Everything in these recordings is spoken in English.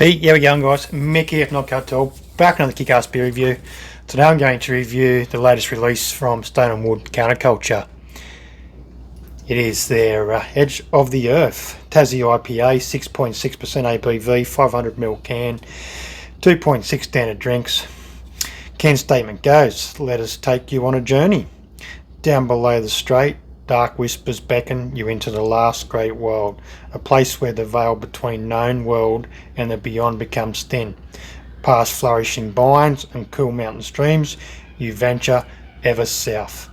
Hey, how we going, guys? Mick here from Not Tool, back on the Kick-Ass Beer Review. Today I'm going to review the latest release from Stone and Wood Counterculture. It is their Edge of the Earth Tassie IPA, 6.6% ABV, 500ml can, 2.6 standard drinks. Can statement goes, let us take you on a journey. Down below the strait, dark whispers beckon you into the last great world, a place where the veil between known world and the beyond becomes thin. Past flourishing vines and cool mountain streams, you venture ever south.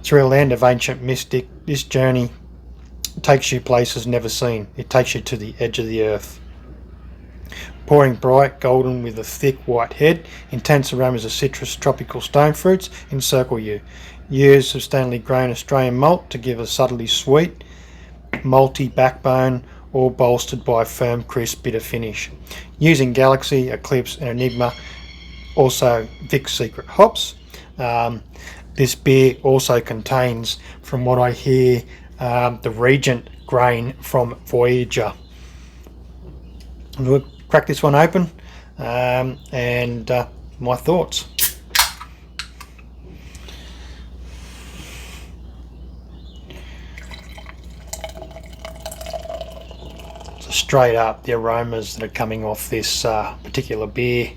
Through a land of ancient mystic, this journey takes you places never seen. It takes you to the edge of the earth. Pouring bright golden with a thick white head, intense aromas of citrus, tropical stone fruits encircle you. Years of Stanley grown Australian malt to give a subtly sweet, malty backbone, all bolstered by a firm, crisp, bitter finish. Using Galaxy, Eclipse and Enigma, also Vic's Secret hops. This beer also contains, from what I hear, the Regent grain from Voyager. We'll crack this one open and my thoughts. So straight up, the aromas that are coming off this particular beer.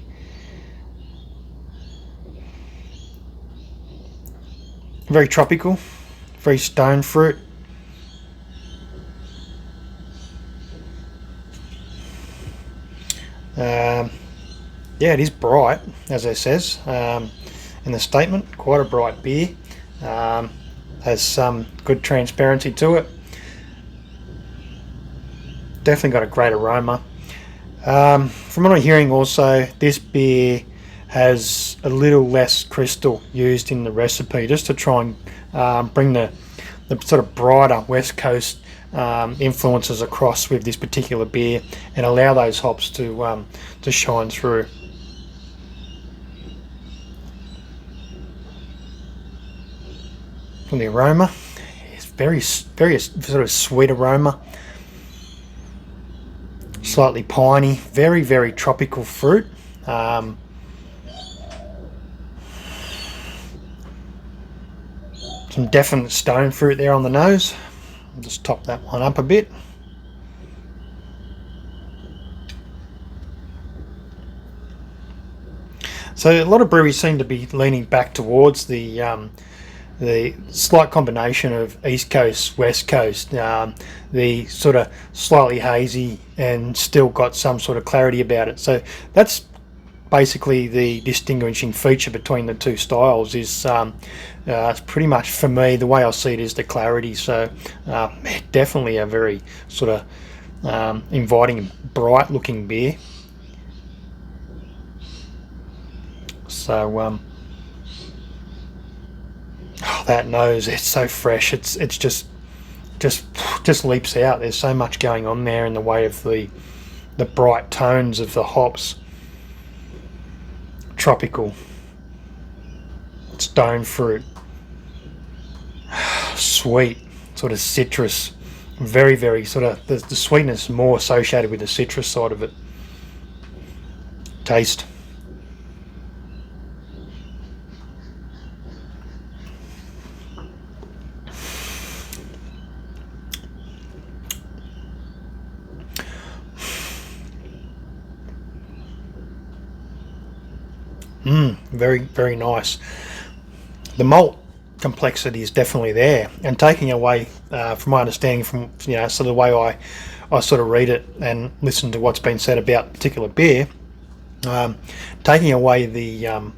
Very tropical, very stone fruit. Yeah, it is bright, as it says in the statement. Quite a bright beer. Has some good transparency to it. Definitely got a great aroma. From what I'm hearing also, this beer has a little less crystal used in the recipe, just to try and bring the sort of brighter West Coast influences across with this particular beer and allow those hops to shine through. From the aroma, it's very sort of sweet aroma, slightly piney, very tropical fruit. Some definite stone fruit there on the nose. I'll just top that one up a bit. So a lot of breweries seem to be leaning back towards the slight combination of East Coast, West Coast, the sort of slightly hazy and still got some sort of clarity about it. So that's basically the distinguishing feature between the two styles. Is it's pretty much, for me, the way I see it is the clarity. So definitely a very sort of inviting, bright looking beer. So that nose, it's so fresh. It's just leaps out. There's so much going on there in the way of the bright tones of the hops. Tropical, stone fruit, sweet, sort of citrus, very sort of the sweetness more associated with the citrus side of it. Taste. Very nice. The malt complexity is definitely there, and taking away, from my understanding, from sort of the way I sort of read it and listen to what's been said about particular beer, taking away the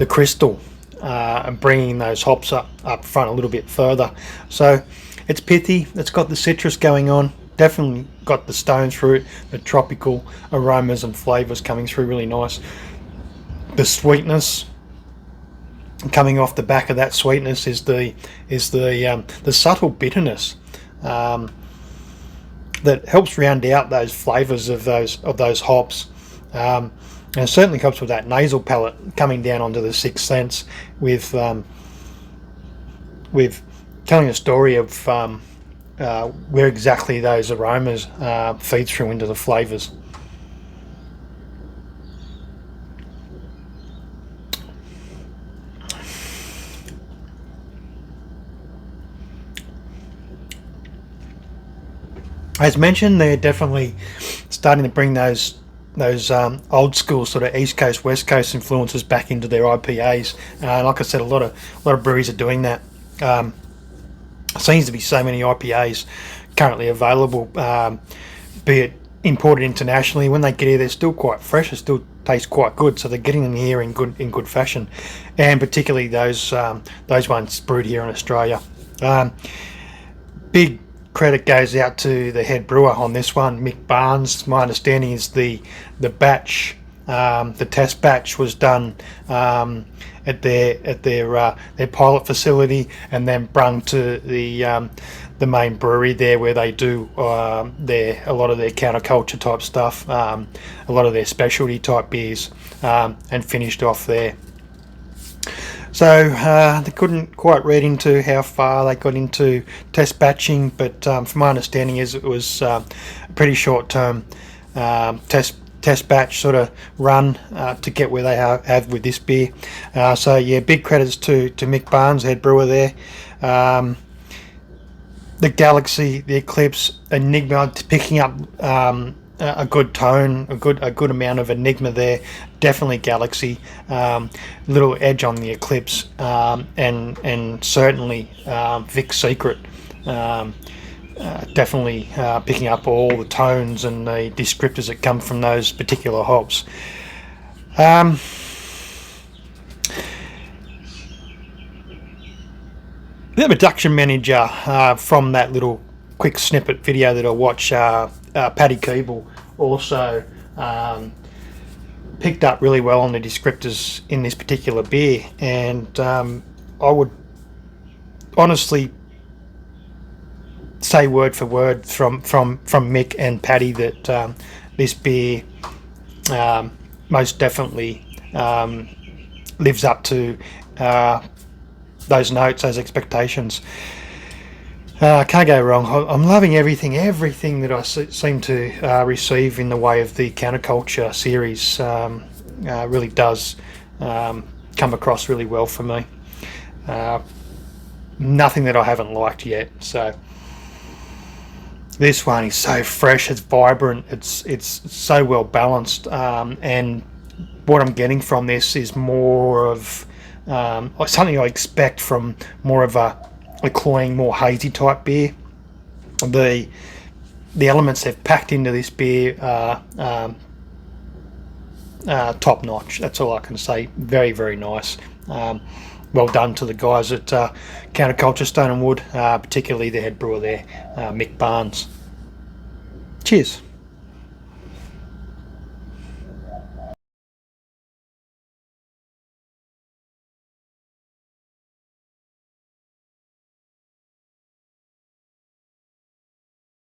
crystal and bringing those hops up front a little bit further. So it's pithy. It's got the citrus going on. Definitely got the stone fruit, the tropical aromas and flavors coming through really nice. The sweetness coming off the back of that sweetness is the subtle bitterness that helps round out those flavors of those hops, and it certainly helps with that nasal palate coming down onto the sixth sense with telling a story of where exactly those aromas feed through into the flavors. As mentioned, they're definitely starting to bring those old school sort of East Coast, West Coast influences back into their IPAs. Like I said, a lot of breweries are doing that. Seems to be so many IPAs currently available, be it imported internationally. When they get here, they're still quite fresh. They still taste quite good, so they're getting them here in good fashion, and particularly those ones brewed here in Australia. Big credit goes out to the head brewer on this one, Mick Barnes. My understanding is the batch, the test batch was done at their pilot facility, and then brung to the main brewery there, where they do a lot of their counterculture type stuff, a lot of their specialty type beers, and finished off there. So they couldn't quite read into how far they got into test batching, but from my understanding is it was a pretty short term test batch sort of run to get where they have with this beer. So yeah, big credits to Mick Barnes, head brewer there. The Galaxy, the Eclipse, Enigma, picking up a good tone, a good amount of Enigma there. Definitely Galaxy, little edge on the Eclipse, and certainly Vic's Secret. Definitely picking up all the tones and the descriptors that come from those particular hops. The production manager from that little quick snippet video that I watched, Paddy Keeble, also picked up really well on the descriptors in this particular beer, and I would honestly say word for word from Mick and Paddy that this beer most definitely lives up to those notes, those expectations. Can't go wrong. I'm loving everything that I seem to receive in the way of the counterculture series. Really does come across really well for me. Nothing that I haven't liked yet. So this one is so fresh, it's vibrant, it's so well balanced, and what I'm getting from this is more of something I expect from more of a cloying, more hazy type beer. The elements they've packed into this beer are top notch. That's all I can say. Very, very nice. Well done to the guys at Counterculture Stone and Wood, particularly the head brewer there, Mick Barnes. Cheers.